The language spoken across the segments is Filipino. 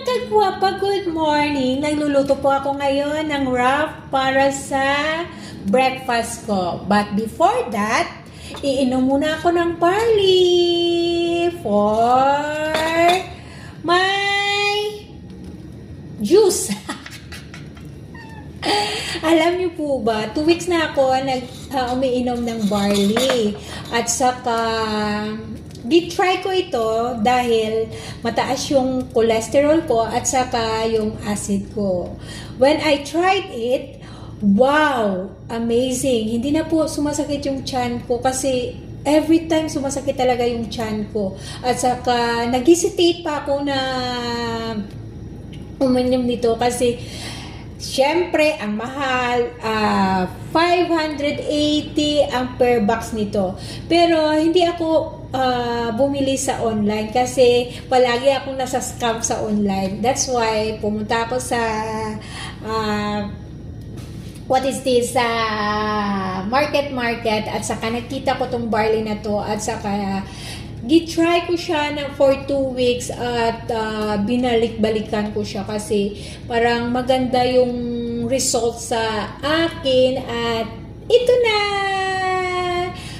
kagwapa, good morning. Nagluluto po ako ngayon ng wrap para sa breakfast ko. But before that, iinom muna ako ng barley for my juice. Alam niyo po ba, 2 weeks na ako umiinom ng barley. At saka, di-try ko ito dahil mataas yung cholesterol ko at saka yung acid ko. When I tried it, wow! Amazing! Hindi na po sumasakit yung tiyan ko kasi every time sumasakit talaga yung tiyan ko. At saka, nag-hesitate pa ako na uminom nito kasi siyempre, ang mahal, 580 ang per box nito. Pero hindi ako bumili sa online kasi palagi akong nasa scam sa online. That's why pumunta ako sa market at saka nakita ko tong barley na to at saka gi-try ko siya for 2 weeks at binalik-balikan ko siya kasi parang maganda yung result sa akin at ito na!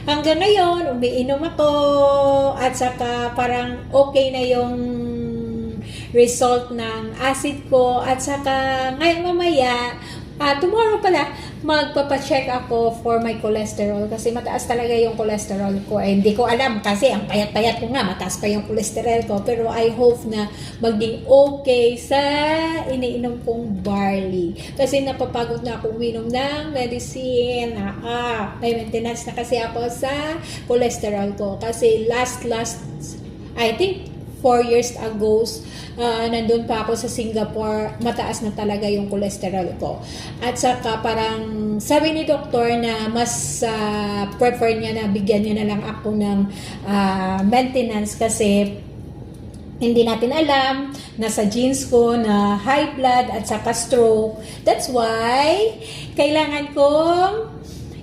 Hanggang ngayon, umiinom ako at saka parang okay na yung result ng acid ko at saka ngayon mamaya, tomorrow pala, magpapacheck ako for my cholesterol kasi mataas talaga yung cholesterol ko. Hindi ko alam kasi ang payat-payat ko nga, mataas pa yung cholesterol ko. Pero I hope na maging okay sa iniinom kong barley. Kasi napapagod na ako uminom ng medicine. May maintenance na kasi ako sa cholesterol ko. Kasi last, I think 4 years ago, nandun pa ako sa Singapore, mataas na talaga yung cholesterol ko. At saka parang sabi ni doktor na mas prefer niya na bigyan niya na lang ako ng maintenance kasi hindi natin alam, nasa genes ko na high blood at saka stroke. That's why, kailangan kong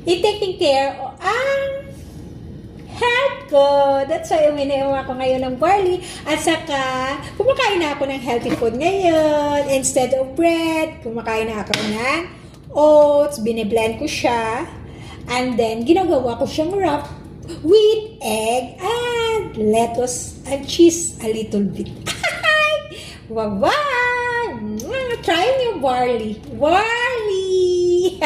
i-taking care ang health ko. That's why uminom ako ngayon ng barley. At saka, kumakain na ako ng healthy food ngayon. Instead of bread, kumakain na ako ng oats. Biniblend ko siya. And then, ginagawa ko siyang wrap with egg and lettuce and cheese a little bit. Wow! Try niyo barley. Barley!